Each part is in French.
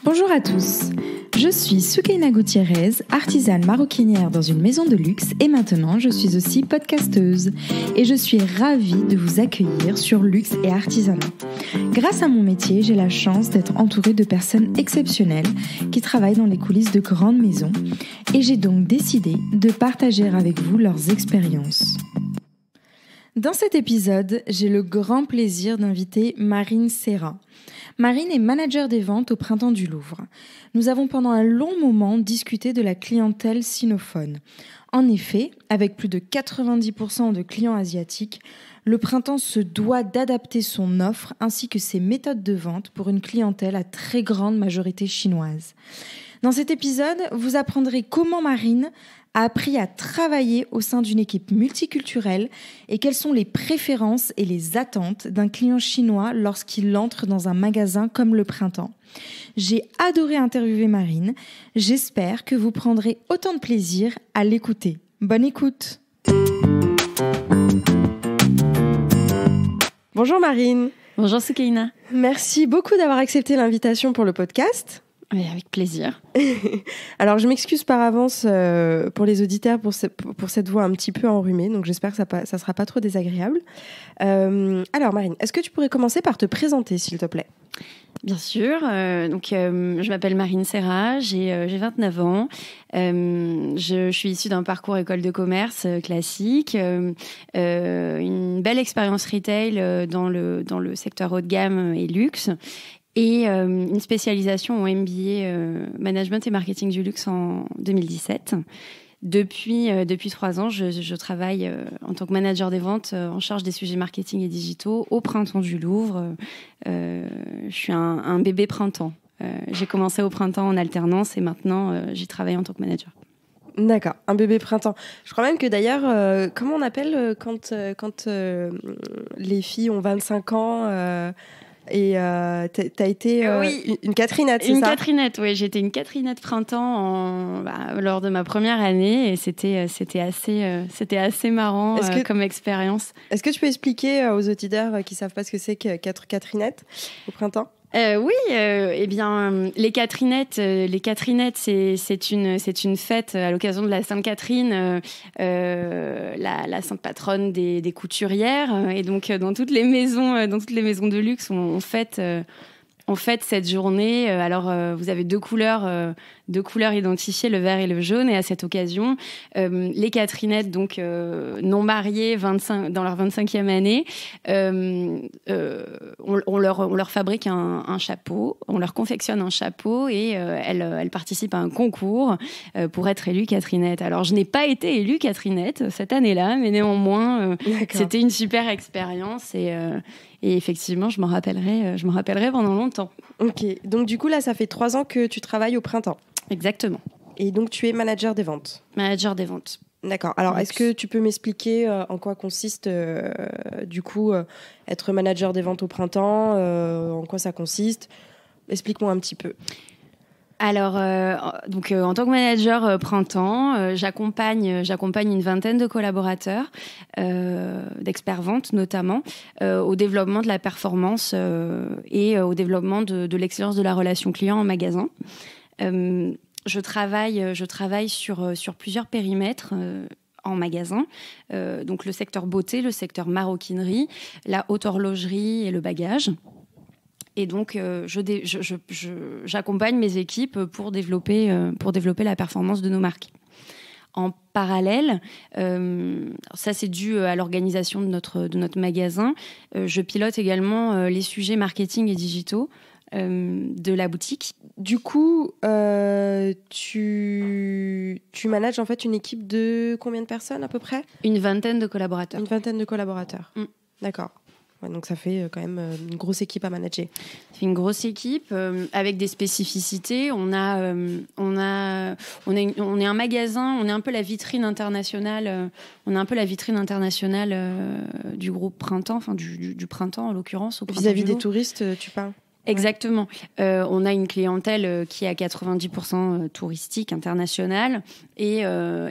Bonjour à tous, je suis Soukaina Gutiérrez, artisane maroquinière dans une maison de luxe et maintenant je suis aussi podcasteuse et je suis ravie de vous accueillir sur Luxe et Artisanat. Grâce à mon métier, j'ai la chance d'être entourée de personnes exceptionnelles qui travaillent dans les coulisses de grandes maisons et j'ai donc décidé de partager avec vous leurs expériences. Dans cet épisode, j'ai le grand plaisir d'inviter Marine Serra. Marine est manager des ventes au Printemps du Louvre. Nous avons pendant un long moment discuté de la clientèle sinophone. En effet, avec plus de 90% de clients asiatiques, le Printemps se doit d'adapter son offre ainsi que ses méthodes de vente pour une clientèle à très grande majorité chinoise. Dans cet épisode, vous apprendrez comment Marine a appris à travailler au sein d'une équipe multiculturelle et quelles sont les préférences et les attentes d'un client chinois lorsqu'il entre dans un magasin comme le Printemps. J'ai adoré interviewer Marine. J'espère que vous prendrez autant de plaisir à l'écouter. Bonne écoute. Bonjour Marine. Bonjour Soukaina. Merci beaucoup d'avoir accepté l'invitation pour le podcast. Oui, avec plaisir. Alors, je m'excuse par avance pour les auditeurs pour cette voix un petit peu enrhumée, donc j'espère que ça sera pas trop désagréable. Alors, Marine, est-ce que tu pourrais commencer par te présenter, s'il te plaît ? Bien sûr. Je m'appelle Marine Serra, j'ai 29 ans. Je suis issue d'un parcours école de commerce classique, une belle expérience retail dans le secteur haut de gamme et luxe. Et une spécialisation en MBA Management et Marketing du Luxe en 2017. Depuis 3 ans, je travaille en tant que manager des ventes en charge des sujets marketing et digitaux au Printemps du Louvre. Je suis un bébé printemps. J'ai commencé au printemps en alternance et maintenant j'y travaille en tant que manager. D'accord, un bébé printemps. Je crois même que d'ailleurs, comment on appelle quand les filles ont 25 ans et t'as été oui. une Catherinette, c'est une ça ? Une Catherinette, oui. J'étais une Catherinette printemps lors de ma première année et c'était assez marrant comme expérience. Est-ce que tu peux expliquer aux auditeurs qui ne savent pas ce que c'est qu'être Catherinette au printemps ? Oui, les Catherinettes, c'est une fête à l'occasion de la Sainte Catherine, la sainte patronne des couturières, et donc dans toutes les maisons de luxe, on fête cette journée. Alors, vous avez deux couleurs identifiées, le vert et le jaune. Et à cette occasion, les Catherinettes, donc non mariées, dans leur 25e année, on leur fabrique un chapeau, on leur confectionne un chapeau et elles participent à un concours pour être élues Catherinette. Alors, je n'ai pas été élue Catherinette cette année-là, mais néanmoins, c'était une super expérience et effectivement, je m'en rappellerai pendant longtemps. Ok, donc du coup, là, ça fait 3 ans que tu travailles au Printemps. Exactement. Et donc, tu es manager des ventes. Manager des ventes. D'accord. Alors, est-ce que tu peux m'expliquer en quoi consiste, être manager des ventes au Printemps, en quoi ça consiste ? Explique-moi un petit peu. Alors, en tant que manager printemps, j'accompagne une vingtaine de collaborateurs, d'experts ventes notamment, au développement de la performance et au développement de l'excellence de la relation client en magasin. Je travaille sur plusieurs périmètres en magasin, donc le secteur beauté, le secteur maroquinerie, la haute horlogerie et le bagage. Et donc, j'accompagne mes équipes pour développer la performance de nos marques. En parallèle, ça c'est dû à l'organisation de notre magasin, je pilote également les sujets marketing et digitaux de la boutique. Du coup, tu manages en fait une équipe de combien de personnes à peu près ? Une vingtaine de collaborateurs. Une vingtaine de collaborateurs. Mm. D'accord. Ouais, donc ça fait quand même une grosse équipe à manager. C'est une grosse équipe avec des spécificités. On est un magasin, on est un peu la vitrine internationale. Du groupe Printemps, enfin du Printemps en l'occurrence. Vis-à-vis des touristes, tu parles ? Exactement. On a une clientèle qui est à 90% touristique, internationale. Et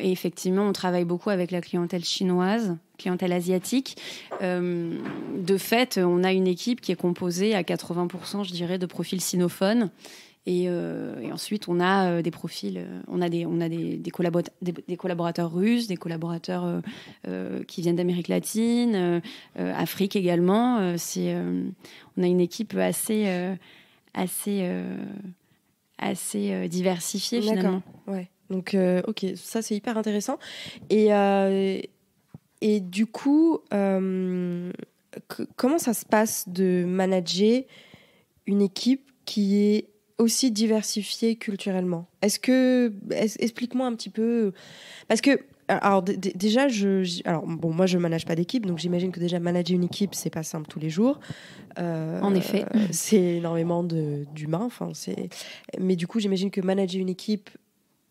effectivement, on travaille beaucoup avec la clientèle chinoise, clientèle asiatique. De fait, on a une équipe qui est composée à 80%, je dirais, de profils sinophones. Et ensuite, on a des profils, on a des collaborateurs russes, des collaborateurs qui viennent d'Amérique latine, Afrique également. On a une équipe assez diversifiée finalement. Ouais. Donc, ok, ça c'est hyper intéressant. Et du coup, comment ça se passe de manager une équipe qui est aussi diversifiée culturellement? Explique-moi un petit peu, parce que alors déjà moi je manage pas d'équipe, donc j'imagine que déjà manager une équipe c'est pas simple tous les jours. En effet, c'est énormément d'humains. Mais du coup j'imagine que manager une équipe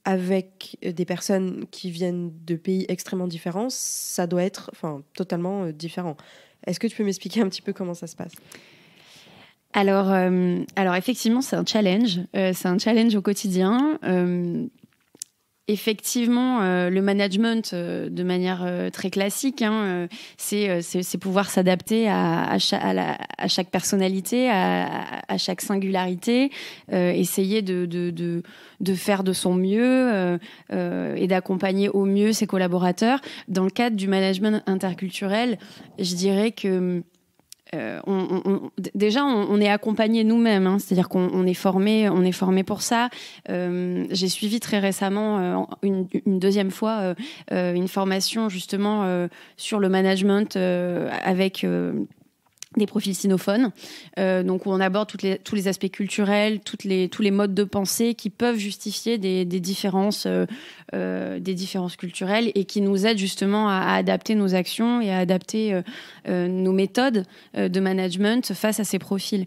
avec des personnes qui viennent de pays extrêmement différents, ça doit être totalement différent. Est-ce que tu peux m'expliquer un petit peu comment ça se passe? Alors effectivement, c'est un challenge. C'est un challenge au quotidien. Effectivement, le management, de manière très classique, c'est pouvoir s'adapter à chaque personnalité, à chaque singularité, essayer de faire de son mieux et d'accompagner au mieux ses collaborateurs. Dans le cadre du management interculturel, je dirais que déjà on est accompagné nous-mêmes, c'est-à-dire qu'on est formé pour ça. J'ai suivi très récemment une deuxième fois une formation justement sur le management avec des profils sinophones, donc où on aborde tous les aspects culturels, tous les modes de pensée qui peuvent justifier des différences culturelles et qui nous aident justement à adapter nos actions et à adapter nos méthodes de management face à ces profils.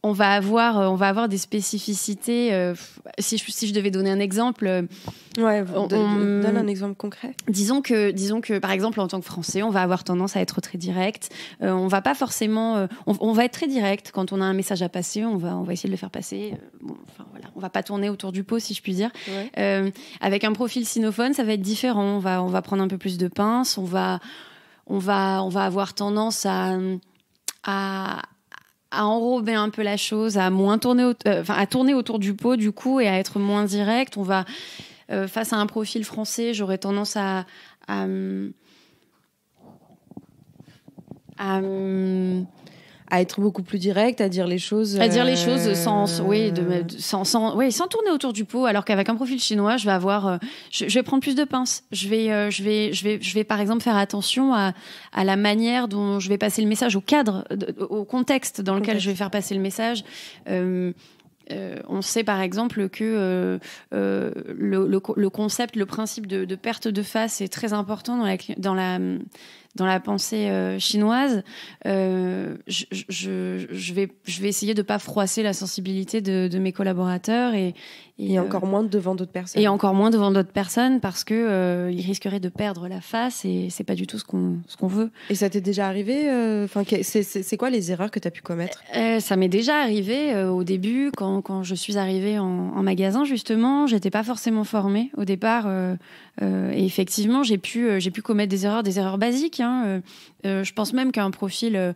On va avoir des spécificités. Si je devais donner un exemple, donne un exemple concret. Disons que par exemple en tant que Français, on va avoir tendance à être très direct. On va pas forcément, on va être très direct quand on a un message à passer. On va essayer de le faire passer. On va pas tourner autour du pot, si je puis dire. Ouais. Avec un profil sinophone, ça va être différent. On va prendre un peu plus de pinces. On va avoir tendance à enrober un peu la chose, à moins tourner, à tourner autour du pot du coup et à être moins direct. On va face à un profil français, j'aurais tendance à être beaucoup plus direct, à dire les choses, sans tourner autour du pot, alors qu'avec un profil chinois, je vais prendre plus de pinces. Je vais par exemple faire attention à la manière dont je vais passer le message, au cadre, au contexte dans lequel je vais faire passer le message. On sait par exemple que le concept, le principe de perte de face est très important dans la pensée chinoise. Je vais essayer de ne pas froisser la sensibilité de mes collaborateurs et encore moins devant d'autres personnes. Et encore moins devant d'autres personnes parce que ils risqueraient de perdre la face et c'est pas du tout ce qu'on veut. Et ça t'est déjà arrivé c'est quoi les erreurs que tu as pu commettre? Ça m'est déjà arrivé au début quand je suis arrivée en magasin justement, j'étais pas forcément formée au départ et effectivement j'ai pu commettre des erreurs basiques. Je pense même qu'un profil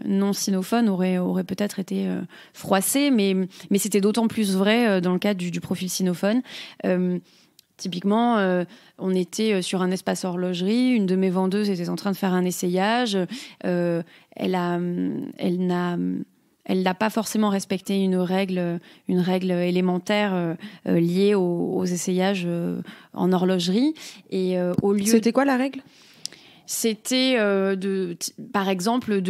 non sinophone aurait peut-être été froissé, mais c'était d'autant plus vrai dans le cadre du profil sinophone. Typiquement, on était sur un espace horlogerie, une de mes vendeuses était en train de faire un essayage, elle n'a pas forcément respecté une règle élémentaire liée aux essayages en horlogerie. Et au lieu... C'était quoi la règle ? C'était par exemple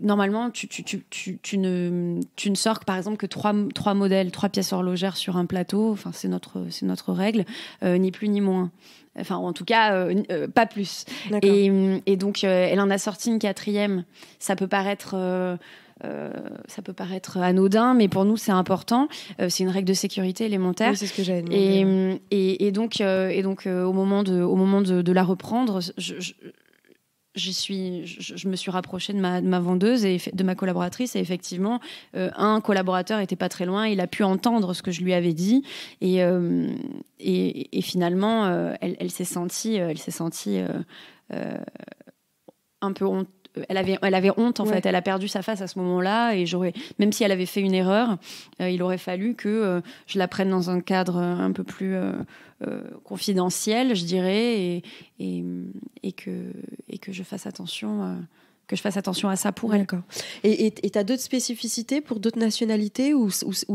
normalement tu ne sors par exemple que trois modèles, 3 pièces horlogères sur un plateau. Enfin c'est notre règle, ni plus ni moins. Enfin en tout cas pas plus. Et donc elle en a sorti une 4e. Ça peut paraître anodin, mais pour nous c'est important. C'est une règle de sécurité élémentaire. Oui, c'est ce que j'avais demandé. Et donc au moment de la reprendre, je me suis rapprochée de ma vendeuse et de ma collaboratrice, et effectivement, un collaborateur était pas très loin, il a pu entendre ce que je lui avais dit, et finalement, elle s'est sentie un peu honte. Elle avait honte, en fait. Elle a perdu sa face à ce moment-là, et même si elle avait fait une erreur, il aurait fallu que je la prenne dans un cadre un peu plus confidentiel, je dirais, et que je fasse attention. Que je fasse attention à ça pour elle. D'accord. Et tu as d'autres spécificités pour d'autres nationalités où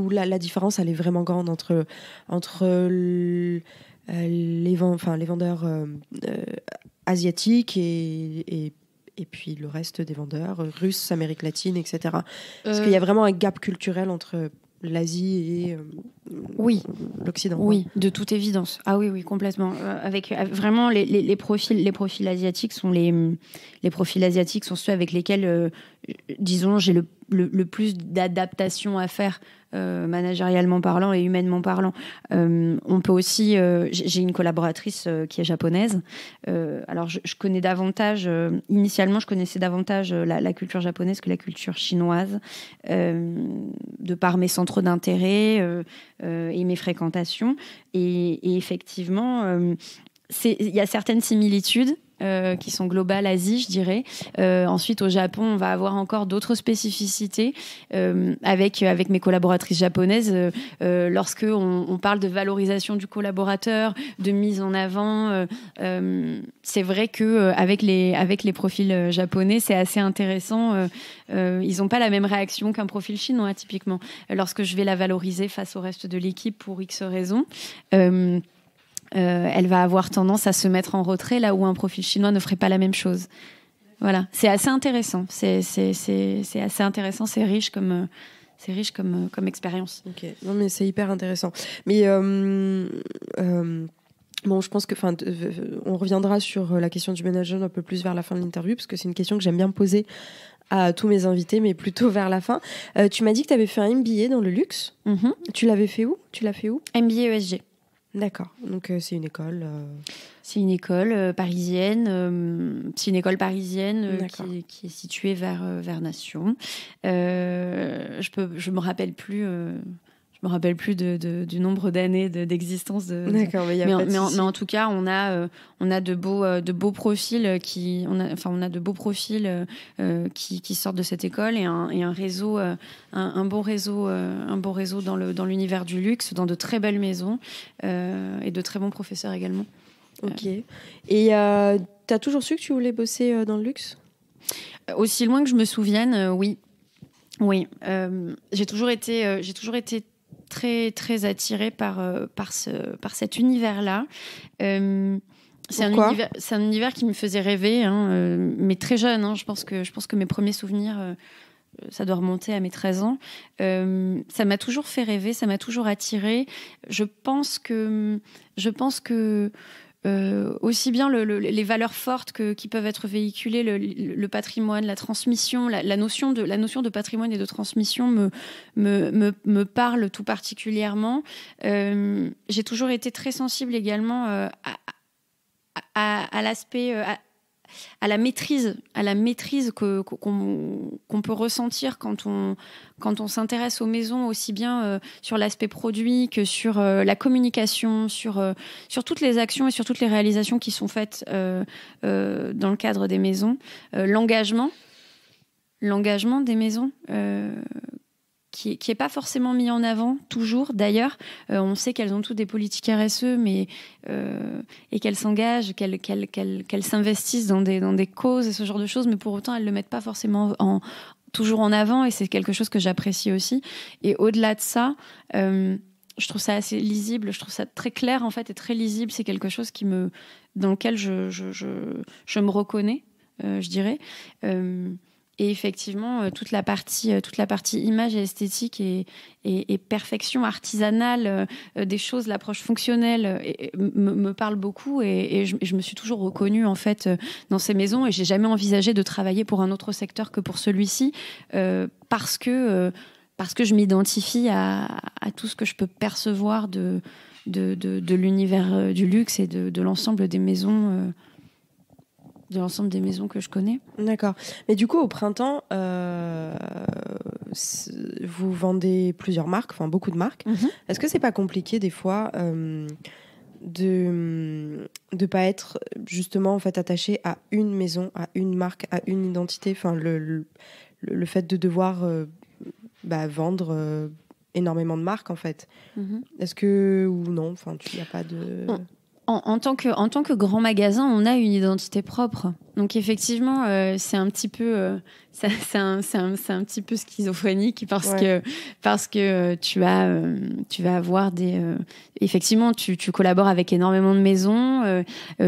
la différence elle est vraiment grande entre les vendeurs asiatiques et puis le reste des vendeurs russes, Amérique latine, etc. Parce qu'il y a vraiment un gap culturel entre l'Asie et l'Occident. Oui, de toute évidence. Ah oui, complètement. Avec vraiment les profils asiatiques sont les profils asiatiques sont ceux avec lesquels, disons, j'ai le plus d'adaptation à faire, managérialement parlant et humainement parlant. On peut aussi, j'ai une collaboratrice qui est japonaise. Alors je connais davantage, initialement je connaissais davantage la culture japonaise que la culture chinoise, de par mes centres d'intérêt et mes fréquentations. Et effectivement, il y a certaines similitudes qui sont globales Asie, je dirais. Ensuite, au Japon, on va avoir encore d'autres spécificités avec mes collaboratrices japonaises. Lorsque on parle de valorisation du collaborateur, de mise en avant, c'est vrai que avec les profils japonais, c'est assez intéressant. Ils n'ont pas la même réaction qu'un profil chinois, typiquement. Lorsque je vais la valoriser face au reste de l'équipe pour X raisons, elle va avoir tendance à se mettre en retrait, là où un profil chinois ne ferait pas la même chose. Voilà, c'est assez intéressant. C'est assez intéressant, c'est riche comme expérience. Ok, non mais c'est hyper intéressant. Mais bon, je pense que, on reviendra sur la question du management un peu plus vers la fin de l'interview, parce que c'est une question que j'aime bien poser à tous mes invités, mais plutôt vers la fin. Tu m'as dit que tu avais fait un MBA dans le luxe. Mm-hmm. Tu l'as fait où? MBA ESG. D'accord. Donc c'est une école. C'est une école parisienne. C'est une école parisienne qui est située vers Nation. Je me rappelle plus. Je me rappelle plus du nombre d'années d'existence. D'accord, mais en tout cas, on a de beaux profils qui sortent de cette école, et un réseau, un bon réseau dans l'univers du luxe, dans de très belles maisons et de très bons professeurs également. Ok. Et t'as toujours su que tu voulais bosser dans le luxe ? Aussi loin que je me souvienne, oui. Oui. J'ai toujours été très très attirée par cet univers-là. C'est un univers qui me faisait rêver, mais très jeune. Je pense que mes premiers souvenirs, ça doit remonter à mes 13 ans. Ça m'a toujours fait rêver, ça m'a toujours attirée. Je pense que aussi bien les valeurs fortes qui peuvent être véhiculées, le patrimoine, la transmission, la notion de patrimoine et de transmission me parle tout particulièrement. J'ai toujours été très sensible également à l'aspect, à la maîtrise qu'on peut ressentir quand on s'intéresse aux maisons, aussi bien sur l'aspect produit que sur la communication, sur toutes les actions et sur toutes les réalisations qui sont faites dans le cadre des maisons. L'engagement des maisons, qui est pas forcément mis en avant toujours. D'ailleurs, on sait qu'elles ont toutes des politiques RSE, et qu'elles s'engagent, qu'elles s'investissent dans des causes et ce genre de choses, mais pour autant elles le mettent pas forcément toujours en avant, et c'est quelque chose que j'apprécie aussi. Et au-delà de ça, je trouve ça assez lisible, je trouve ça très clair en fait, et très lisible. C'est quelque chose dans lequel je me reconnais, je dirais. Et effectivement, toute la partie image et esthétique et perfection artisanale des choses, l'approche fonctionnelle me parle beaucoup, et je me suis toujours reconnue en fait dans ces maisons, et j'ai jamais envisagé de travailler pour un autre secteur que pour celui-ci, parce que je m'identifie à tout ce que je peux percevoir de l'univers du luxe et de l'ensemble des maisons de l'ensemble des maisons que je connais. D'accord. Mais du coup, au printemps, vous vendez plusieurs marques, enfin beaucoup de marques. Est-ce que c'est pas compliqué des fois de pas être justement en fait attaché à une maison, à une marque, à une identité, enfin le fait de devoir vendre énormément de marques en fait. Est-ce que ou non, enfin il n'y a pas de En tant que grand magasin, on a une identité propre. Donc effectivement, c'est un petit peu, c'est un petit peu schizophrénique parce que tu vas avoir effectivement, tu collabores avec énormément de maisons.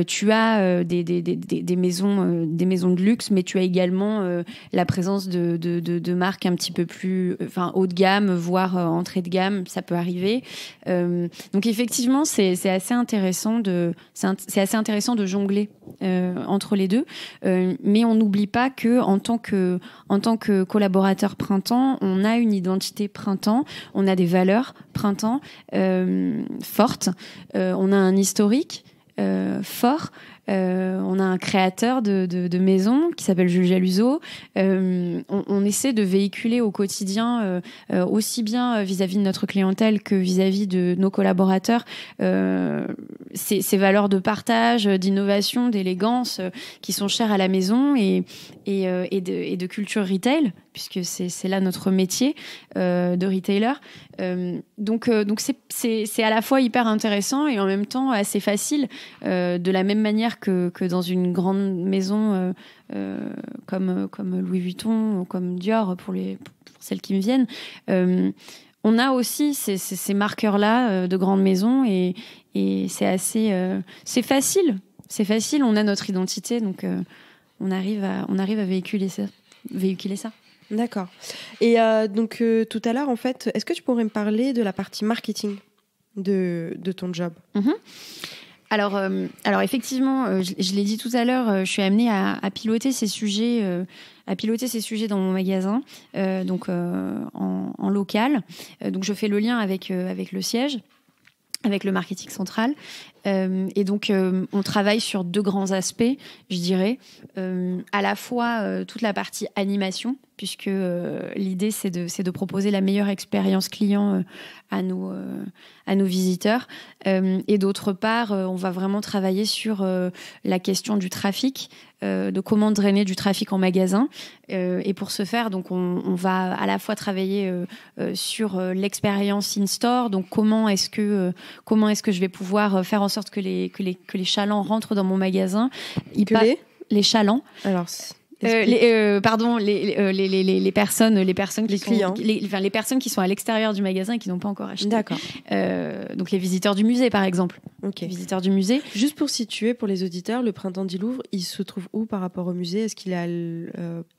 Tu as des maisons de luxe, mais tu as également la présence de marques un petit peu plus, haut de gamme, voire entrée de gamme. Ça peut arriver. Donc effectivement, c'est assez intéressant c'est assez intéressant de jongler entre les deux. Mais on n'oublie pas que en tant que collaborateur printemps, on a une identité printemps, on a des valeurs printemps fortes, on a un historique fort. On a un créateur de maison qui s'appelle Jules Jaluzo. On essaie de véhiculer au quotidien, aussi bien vis-à-vis de notre clientèle que vis-à-vis de nos collaborateurs, ces valeurs de partage, d'innovation, d'élégance qui sont chères à la maison et de culture retail, puisque c'est là notre métier de retailer. Donc c'est à la fois hyper intéressant et en même temps assez facile, de la même manière que dans une grande maison comme Louis Vuitton ou comme Dior pour celles qui me viennent. On a aussi ces marqueurs-là de grandes maisons et c'est assez c'est facile, on a notre identité, donc on arrive à véhiculer ça. D'accord. Et donc tout à l'heure, en fait, est-ce que tu pourrais me parler de la partie marketing de ton job? Alors effectivement, je l'ai dit tout à l'heure, je suis amenée à piloter ces sujets, dans mon magasin, en local. Donc je fais le lien avec le siège, avec le marketing central. Et donc, on travaille sur deux grands aspects, je dirais. À la fois toute la partie animation, puisque l'idée, c'est de proposer la meilleure expérience client à nos visiteurs. Et d'autre part, on va vraiment travailler sur la question du trafic, de comment drainer du trafic en magasin. Et pour ce faire, donc, on va à la fois travailler sur l'expérience in-store. Donc, comment est-ce que je vais pouvoir faire en sorte que les chalands rentrent dans mon magasin. Les chalands. Alors, les personnes qui clients. les personnes qui sont à l'extérieur du magasin et qui n'ont pas encore acheté. D'accord. Donc les visiteurs du musée, par exemple. Ok. Les visiteurs du musée. Juste pour situer pour les auditeurs, le Printemps du Louvre, il se trouve où par rapport au musée? Est-ce qu'il est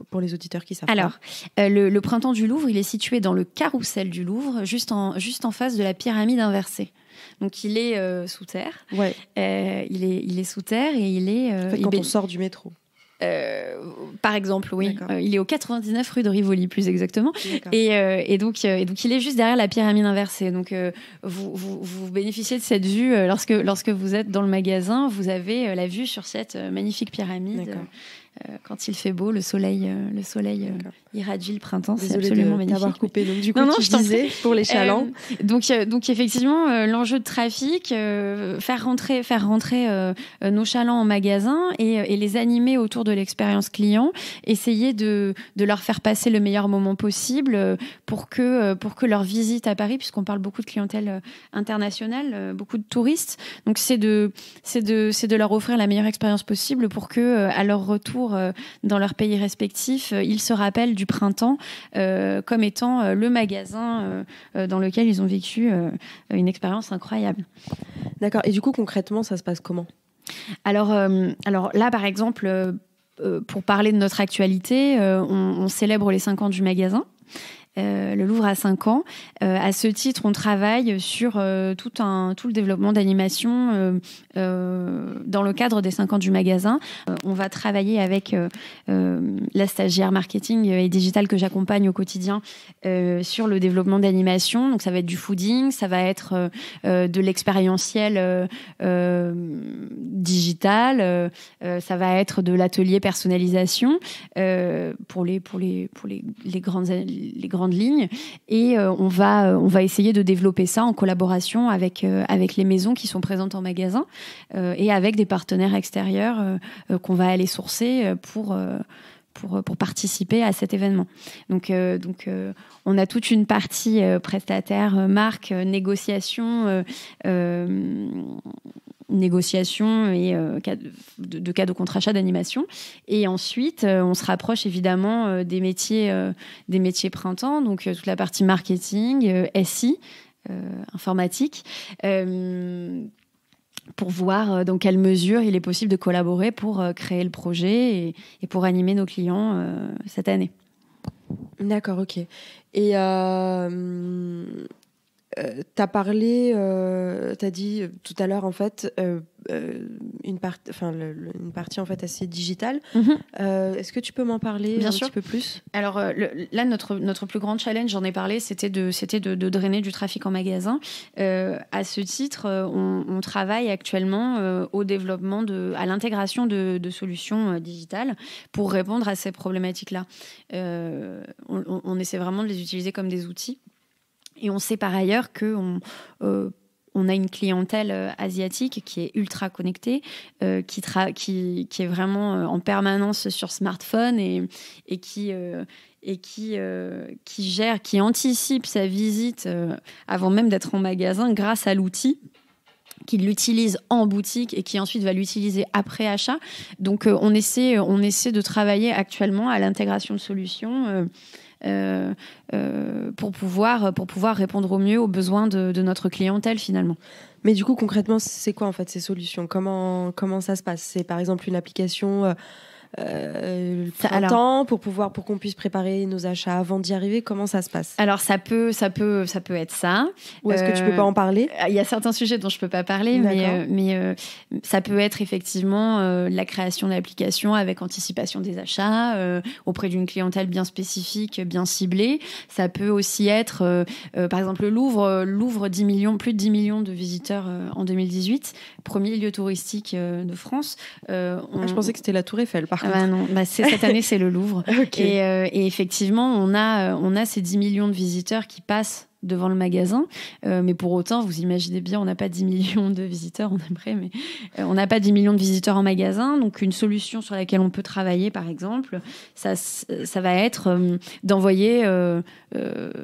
pour les auditeurs qui savent? Alors, le Printemps du Louvre, il est situé dans le carrousel du Louvre, juste en face de la pyramide inversée. Donc il est sous terre. Ouais. Il est sous terre et il est. En fait, quand on sort du métro. Par exemple, oui. Il est au 99 rue de Rivoli, plus exactement. Et donc il est juste derrière la pyramide inversée. Donc vous bénéficiez de cette vue lorsque vous êtes dans le magasin. Vous avez la vue sur cette magnifique pyramide. Quand il fait beau, le soleil irradie le printemps. Désolée, c'est absolument magnifique. D'avoir coupé. Donc du coup, tu disais pour les chalands. Donc effectivement, l'enjeu de trafic, faire rentrer nos chalands en magasin et les animer autour de l'expérience client, essayer de leur faire passer le meilleur moment possible pour que leur visite à Paris, puisqu'on parle beaucoup de clientèle internationale, beaucoup de touristes. Donc c'est de leur offrir la meilleure expérience possible pour que à leur retour dans leur pays respectif, ils se rappellent du printemps comme étant le magasin dans lequel ils ont vécu une expérience incroyable. D'accord. Et du coup, concrètement, ça se passe comment ? Alors là, par exemple, pour parler de notre actualité, on célèbre les 5 ans du magasin. Le Louvre a 5 ans. À ce titre, on travaille sur tout le développement d'animation dans le cadre des 5 ans du magasin. On va travailler avec la stagiaire marketing et digital que j'accompagne au quotidien sur le développement d'animation. Donc ça va être du fooding, ça va être de l'expérientiel digital, ça va être de l'atelier personnalisation pour les grandes lignes. Et on va essayer de développer ça en collaboration avec les maisons qui sont présentes en magasin et avec des partenaires extérieurs qu'on va aller sourcer pour participer à cet événement. Donc, on a toute une partie prestataire, marque, négociation et de cas de contre-achat d'animation. Et ensuite, on se rapproche évidemment des métiers printemps, donc toute la partie marketing, SI, informatique, pour voir dans quelle mesure il est possible de collaborer pour créer le projet et pour animer nos clients cette année. D'accord, ok. Et t'as parlé, t'as dit tout à l'heure en fait une partie en fait assez digitale. Est-ce que tu peux m'en parler un petit peu plus ? Alors là, notre plus grand challenge, j'en ai parlé, c'était de drainer du trafic en magasin. À ce titre, on travaille actuellement au développement à l'intégration de solutions digitales pour répondre à ces problématiques-là. On essaie vraiment de les utiliser comme des outils. Et on sait par ailleurs qu'on a une clientèle asiatique qui est ultra connectée, qui est vraiment en permanence sur smartphone et qui gère, qui anticipe sa visite avant même d'être en magasin grâce à l'outil, qui l'utilise en boutique et qui ensuite va l'utiliser après achat. Donc on essaie de travailler actuellement à l'intégration de solutions pour pouvoir répondre au mieux aux besoins de notre clientèle finalement. Mais du coup, concrètement, c'est quoi en fait ces solutions ? Comment ça se passe ? C'est par exemple une application printemps pour qu'on puisse préparer nos achats avant d'y arriver. Comment ça se passe ? Alors ça peut être ça. Ou est-ce que tu peux pas en parler ? Il y a certains sujets dont je peux pas parler, mais ça peut être effectivement la création d'applications avec anticipation des achats auprès d'une clientèle bien spécifique, bien ciblée. Ça peut aussi être, par exemple, le Louvre, plus de 10 millions de visiteurs en 2018, premier lieu touristique de France. Je pensais que c'était la Tour Eiffel, par contre. Non, cette année, c'est le Louvre. Okay. Et effectivement, on a ces 10 millions de visiteurs qui passent devant le magasin. Mais pour autant, vous imaginez bien, on n'a pas 10 millions de visiteurs, on aimerait, mais on n'a pas 10 millions de visiteurs en magasin. Donc, une solution sur laquelle on peut travailler, par exemple, ça va être d'envoyer,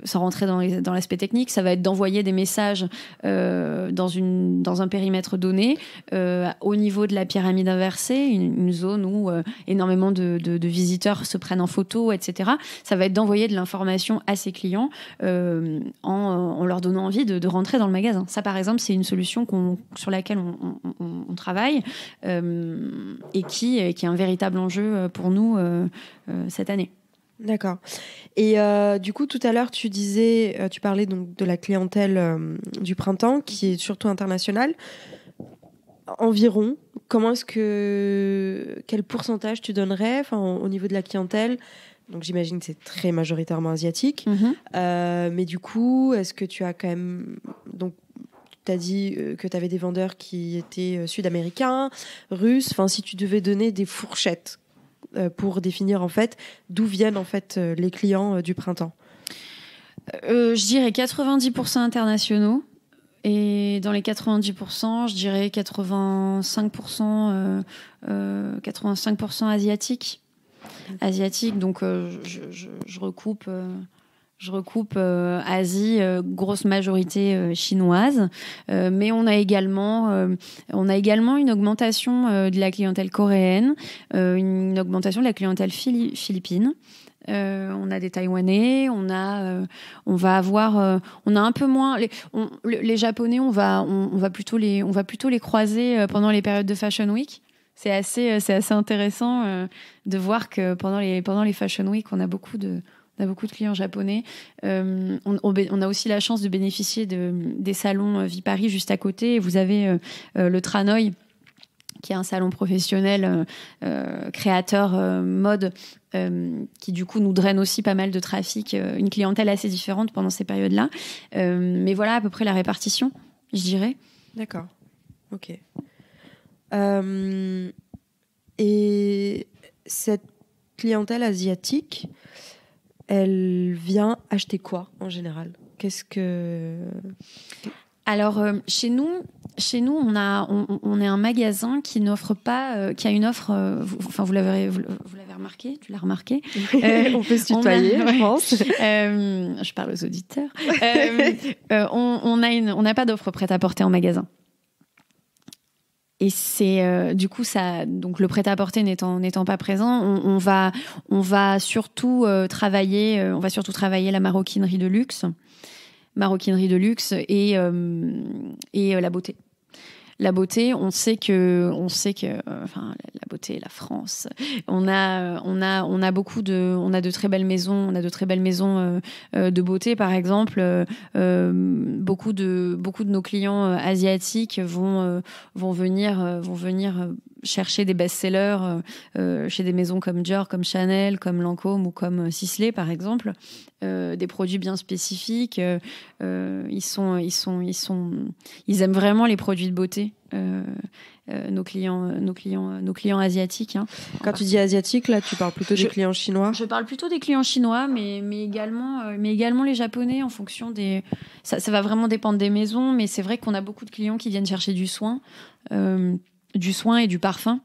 sans rentrer dans l'aspect technique, ça va être d'envoyer des messages dans un périmètre donné, au niveau de la pyramide inversée, une zone où énormément de visiteurs se prennent en photo, etc. Ça va être d'envoyer de l'information à ses clients en leur donnant envie de rentrer dans le magasin. Ça, par exemple, c'est une solution sur laquelle on travaille et qui est un véritable enjeu pour nous cette année. D'accord. Et du coup, tout à l'heure, tu parlais donc de la clientèle du printemps, qui est surtout internationale. Environ, quel pourcentage tu donnerais, au niveau de la clientèle ? Donc j'imagine que c'est très majoritairement asiatique. Mais du coup, est-ce que tu as quand même... Donc, tu as dit que tu avais des vendeurs qui étaient sud-américains, russes. Enfin, si tu devais donner des fourchettes pour définir en fait d'où viennent en fait les clients du printemps. Je dirais 90% internationaux. Et dans les 90%, je dirais 85% asiatiques. Donc je recoupe Asie, grosse majorité chinoise, mais on a également une augmentation de la clientèle coréenne, une augmentation de la clientèle philippine. On a des Taïwanais, on a un peu moins les Japonais, on va plutôt les croiser pendant les périodes de Fashion Week. C'est assez intéressant de voir que pendant les Fashion Week, on a beaucoup de clients japonais. On a aussi la chance de bénéficier des salons Viparis juste à côté. Vous avez le Tranoï, qui est un salon professionnel créateur mode, qui du coup nous draine aussi pas mal de trafic, une clientèle assez différente pendant ces périodes-là. Mais voilà à peu près la répartition, je dirais. D'accord, ok. Et cette clientèle asiatique, elle vient acheter quoi en général? Qu'est-ce que... Alors, chez nous, on est un magasin qui n'offre pas, qui a une offre. Vous l'avez remarqué, tu l'as remarqué. On peut se tutoyer, je pense. Je parle aux auditeurs. On n'a pas d'offre prêt-à-porter en magasin. Et c'est du coup ça. Donc le prêt-à-porter n'étant pas présent, on va surtout travailler. On va surtout travailler la maroquinerie de luxe. Et la beauté. La beauté, on sait que, enfin, la beauté, la France. On a beaucoup de très belles maisons. On a de très belles maisons de beauté, par exemple. Beaucoup de nos clients asiatiques vont venir chercher des best-sellers chez des maisons comme Dior, comme Chanel, comme Lancôme ou comme Sisley, par exemple. Des produits bien spécifiques. Ils aiment vraiment les produits de beauté. Nos clients asiatiques. Hein. Quand tu dis asiatique, là, tu parles plutôt des clients chinois? Je parle plutôt des clients chinois, mais également les japonais en fonction des. Ça va vraiment dépendre des maisons, mais c'est vrai qu'on a beaucoup de clients qui viennent chercher du soin et du parfum.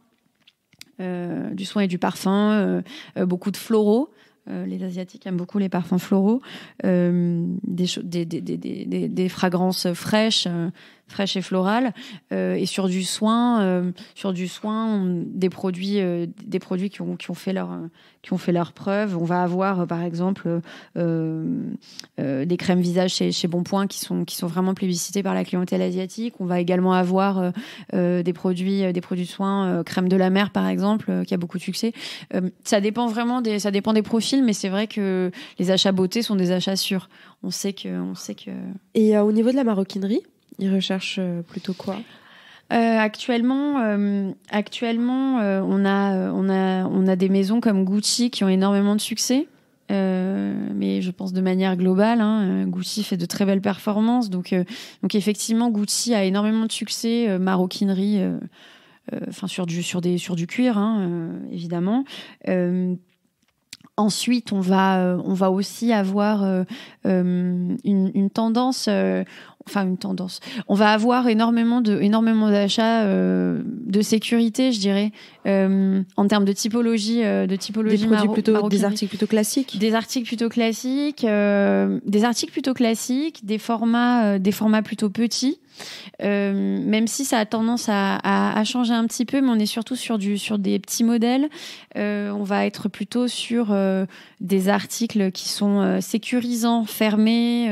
Beaucoup de floraux. Les Asiatiques aiment beaucoup les parfums floraux, des fragrances fraîches et florales, et sur du soin, des produits qui ont fait leur preuve. On va avoir par exemple des crèmes visage chez Bonpoint qui sont vraiment plébiscités par la clientèle asiatique. On va également avoir des produits de soins, crème de la mer par exemple, qui a beaucoup de succès. Ça dépend des profils, mais c'est vrai que les achats beauté sont des achats sûrs. On sait que. Et au niveau de la maroquinerie, ils recherchent plutôt quoi? Actuellement, on a des maisons comme Gucci qui ont énormément de succès. Mais je pense de manière globale, Gucci fait de très belles performances. Donc effectivement, Gucci a énormément de succès. Maroquinerie, sur du cuir, évidemment. Ensuite, on va aussi avoir une tendance. On va avoir énormément d'achats de sécurité, je dirais, en termes de typologie. Des articles plutôt classiques. Des articles plutôt classiques, des formats plutôt petits. Même si ça a tendance à changer un petit peu, mais on est surtout sur des petits modèles. On va être plutôt sur des articles qui sont sécurisants, fermés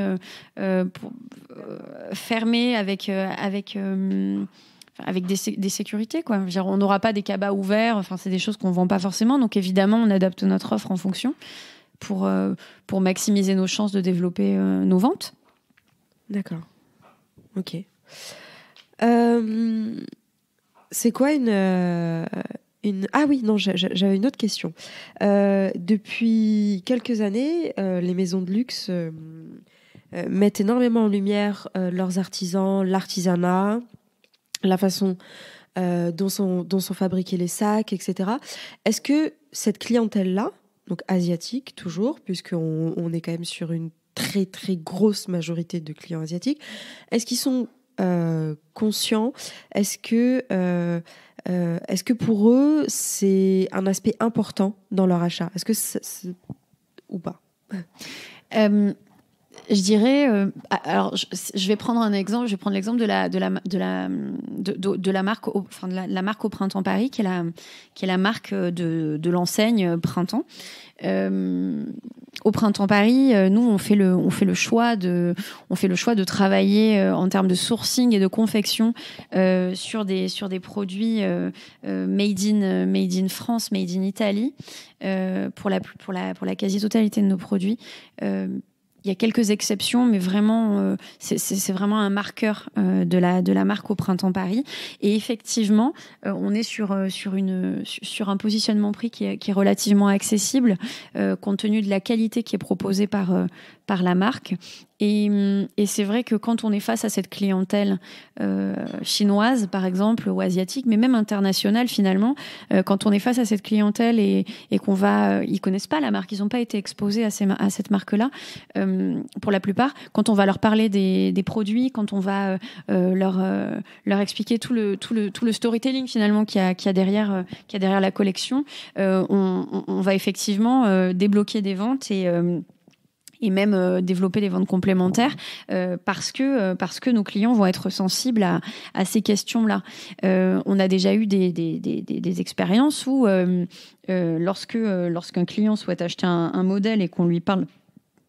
avec des sécurités, quoi. Genre, on n'aura pas des cabas ouverts. Enfin, c'est des choses qu'on vend pas forcément. Donc évidemment, on adapte notre offre en fonction pour maximiser nos chances de développer nos ventes. D'accord. Ok. C'est quoi une... Ah oui, non, j'avais une autre question. Depuis quelques années, les maisons de luxe mettent énormément en lumière leurs artisans, l'artisanat, la façon dont sont fabriqués les sacs, etc. Est-ce que cette clientèle-là, donc asiatique toujours, puisqu'on est quand même sur une très très grosse majorité de clients asiatiques, est-ce qu'ils sont conscients? Est-ce que pour eux c'est un aspect important dans leur achat? Est-ce que c'est ou pas? Je dirais, alors je vais prendre un exemple. Je vais prendre l'exemple de la marque, la marque au Printemps Paris, qui est la marque de l'enseigne Printemps. Au Printemps Paris, nous on fait le choix de travailler en termes de sourcing et de confection sur des produits made in France, made in Italie, pour la quasi-totalité de nos produits. Il y a quelques exceptions, mais vraiment, c'est vraiment un marqueur de la marque au Printemps Paris. Et effectivement, on est sur un positionnement prix qui est relativement accessible, compte tenu de la qualité qui est proposée par par la marque. Et c'est vrai que quand on est face à cette clientèle chinoise, par exemple, ou asiatique, mais même internationale finalement, quand on est face à cette clientèle et qu'on va... ils connaissent pas la marque, ils n'ont pas été exposés à cette marque-là, pour la plupart. Quand on va leur parler des produits, quand on va leur expliquer tout le storytelling finalement qu'il y a derrière la collection, on va effectivement débloquer des ventes et même développer des ventes complémentaires parce que nos clients vont être sensibles à ces questions-là. On a déjà eu des expériences où lorsqu'un client souhaite acheter un modèle et qu'on lui parle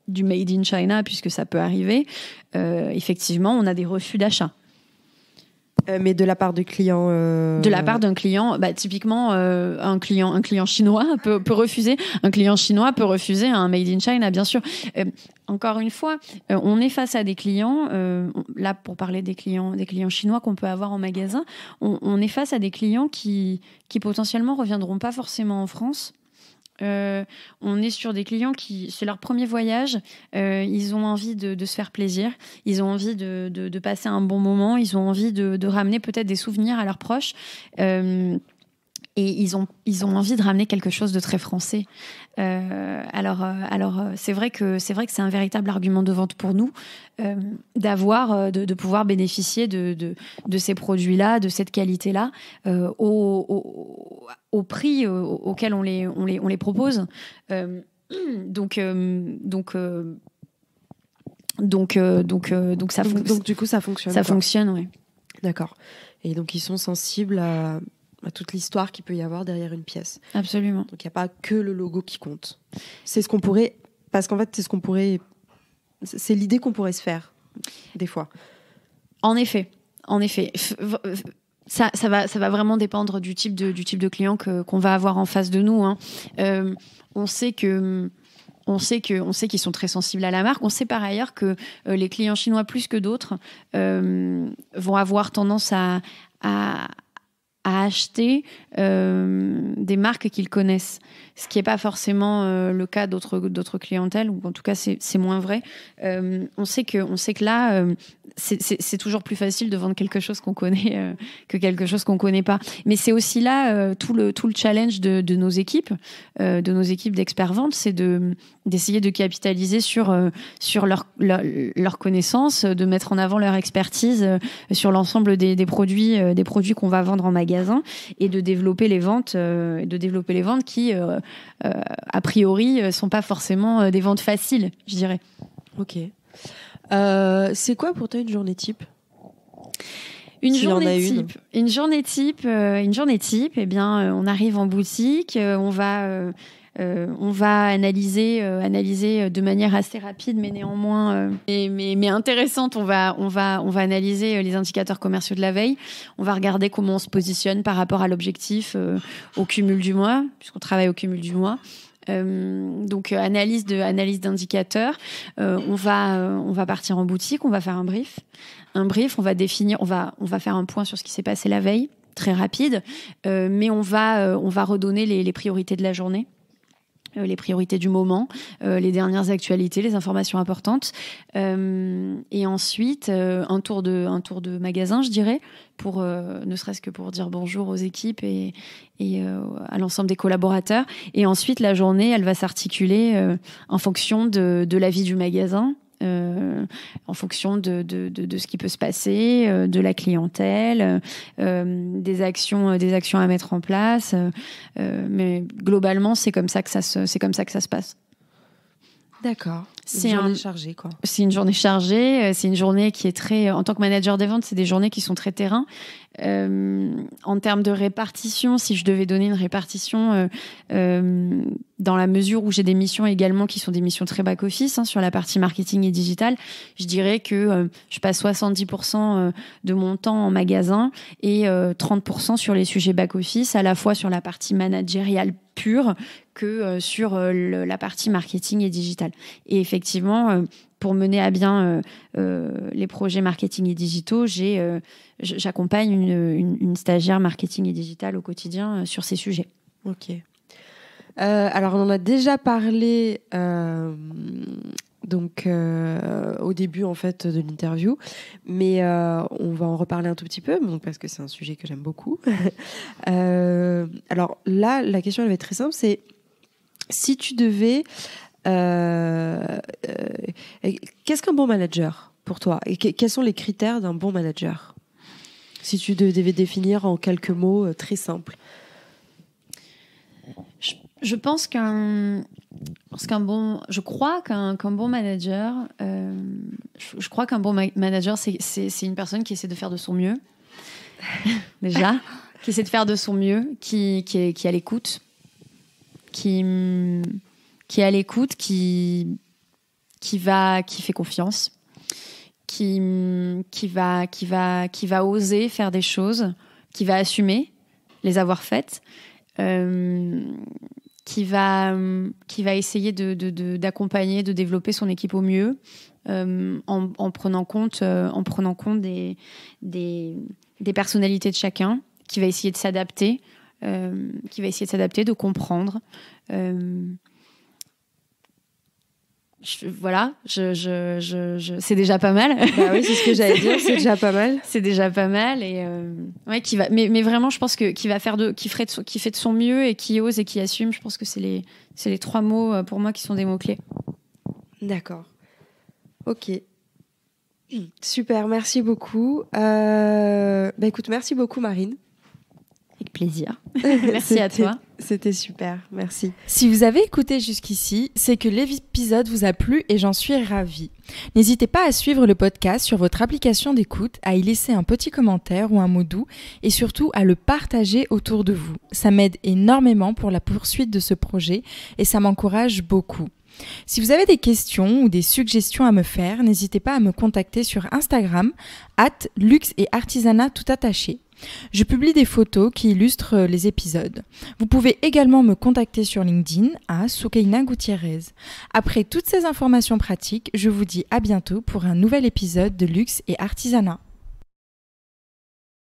du Made in China, puisque ça peut arriver, effectivement, on a des refus d'achat. Mais de la part de clients De la part d'un client, typiquement un client chinois peut refuser. Un client chinois peut refuser un Made in China, bien sûr. Encore une fois, on est face à des clients. Là, pour parler des clients chinois qu'on peut avoir en magasin, on est face à des clients qui potentiellement reviendront pas forcément en France. On est sur des clients qui, c'est leur premier voyage, ils ont envie de se faire plaisir, ils ont envie de passer un bon moment, ils ont envie de ramener peut-être des souvenirs à leurs proches, et ils ont envie de ramener quelque chose de très français. Alors c'est vrai que c'est un véritable argument de vente pour nous, de pouvoir bénéficier de ces produits-là, de cette qualité-là, au prix auquel on les propose. Donc du coup ça fonctionne. Ça fonctionne, oui. D'accord. Et donc ils sont sensibles à toute l'histoire qu'il peut y avoir derrière une pièce. Absolument. Donc il n'y a pas que le logo qui compte. C'est ce qu'on pourrait... Parce qu'en fait, c'est l'idée qu'on pourrait se faire, des fois. En effet. Ça va vraiment dépendre du type de client qu'on va avoir en face de nous. Hein. On sait qu'ils sont très sensibles à la marque. On sait par ailleurs que les clients chinois, plus que d'autres, vont avoir tendance à acheter des marques qu'ils connaissent, ce qui n'est pas forcément le cas d'autres clientèles, ou en tout cas c'est moins vrai. On sait que là c'est toujours plus facile de vendre quelque chose qu'on connaît que quelque chose qu'on connaît pas. Mais c'est aussi là tout le challenge de nos équipes d'experts ventes, c'est d'essayer de capitaliser sur leur connaissance, de mettre en avant leur expertise sur l'ensemble des produits qu'on va vendre en magasin, et de développer les ventes qui a priori sont pas forcément des ventes faciles, je dirais. Ok. C'est quoi pour toi une journée type ? Une journée type, eh bien, on arrive en boutique, on va analyser de manière assez rapide, mais néanmoins mais intéressante. On va analyser les indicateurs commerciaux de la veille. On va regarder comment on se positionne par rapport à l'objectif au cumul du mois, puisqu'on travaille au cumul du mois. Donc analyse d'indicateurs. On va partir en boutique, on va faire un brief, on va définir, on va faire un point sur ce qui s'est passé la veille, très rapide, mais on va redonner les priorités de la journée, les priorités du moment, les dernières actualités, les informations importantes, et ensuite un tour de magasin, je dirais, pour ne serait-ce que pour dire bonjour aux équipes et à l'ensemble des collaborateurs. Et ensuite la journée, elle va s'articuler en fonction de la vie du magasin, en fonction de ce qui peut se passer, de la clientèle, des actions à mettre en place, mais globalement c'est comme ça que ça se passe. D'accord. C'est une journée chargée, quoi. C'est une journée chargée. C'est une journée qui est très... En tant que manager des ventes, c'est des journées qui sont très terrain. En termes de répartition, si je devais donner une répartition, dans la mesure où j'ai des missions également qui sont des missions très back-office, sur la partie marketing et digital, je dirais que je passe 70% de mon temps en magasin et 30% sur les sujets back-office, à la fois sur la partie managériale pure que sur la partie marketing et digital. Et effectivement, pour mener à bien les projets marketing et digitaux, j'accompagne une stagiaire marketing et digital au quotidien sur ces sujets. Ok. Alors, on en a déjà parlé Donc, au début, en fait, de l'interview. Mais on va en reparler un tout petit peu, donc, parce que c'est un sujet que j'aime beaucoup. Alors là, la question, elle va être très simple. C'est si tu devais... qu'est-ce qu'un bon manager pour toi? Et quels sont les critères d'un bon manager? Si tu devais définir en quelques mots très simples. Je pense je crois qu'un bon manager, je crois qu'un bon manager, c'est une personne qui essaie de faire de son mieux, déjà, qui essaie de faire de son mieux, qui est à l'écoute, qui est à l'écoute, qui fait confiance, qui va oser faire des choses, qui va assumer les avoir faites, qui va essayer d'accompagner, de développer son équipe au mieux, en prenant compte des personnalités de chacun, qui va essayer de s'adapter, de comprendre. Voilà, c'est déjà pas mal. Bah oui, c'est ce que j'allais dire, c'est déjà pas mal. C'est déjà pas mal et ouais, mais vraiment, je pense que qui fait de son mieux et qui ose et qui assume. Je pense que c'est les 3 mots pour moi qui sont des mots clés. D'accord. Ok. Super, merci beaucoup. Écoute, merci beaucoup Marine. Avec plaisir. Merci à toi. C'était super, merci. Si vous avez écouté jusqu'ici, c'est que l'épisode vous a plu et j'en suis ravie. N'hésitez pas à suivre le podcast sur votre application d'écoute, à y laisser un petit commentaire ou un mot doux et surtout à le partager autour de vous. Ça m'aide énormément pour la poursuite de ce projet et ça m'encourage beaucoup. Si vous avez des questions ou des suggestions à me faire, n'hésitez pas à me contacter sur Instagram @luxe et artisanat tout attaché. Je publie des photos qui illustrent les épisodes. Vous pouvez également me contacter sur LinkedIn à Soukaina Gutiérrez. Après toutes ces informations pratiques, je vous dis à bientôt pour un nouvel épisode de Luxe et Artisanat.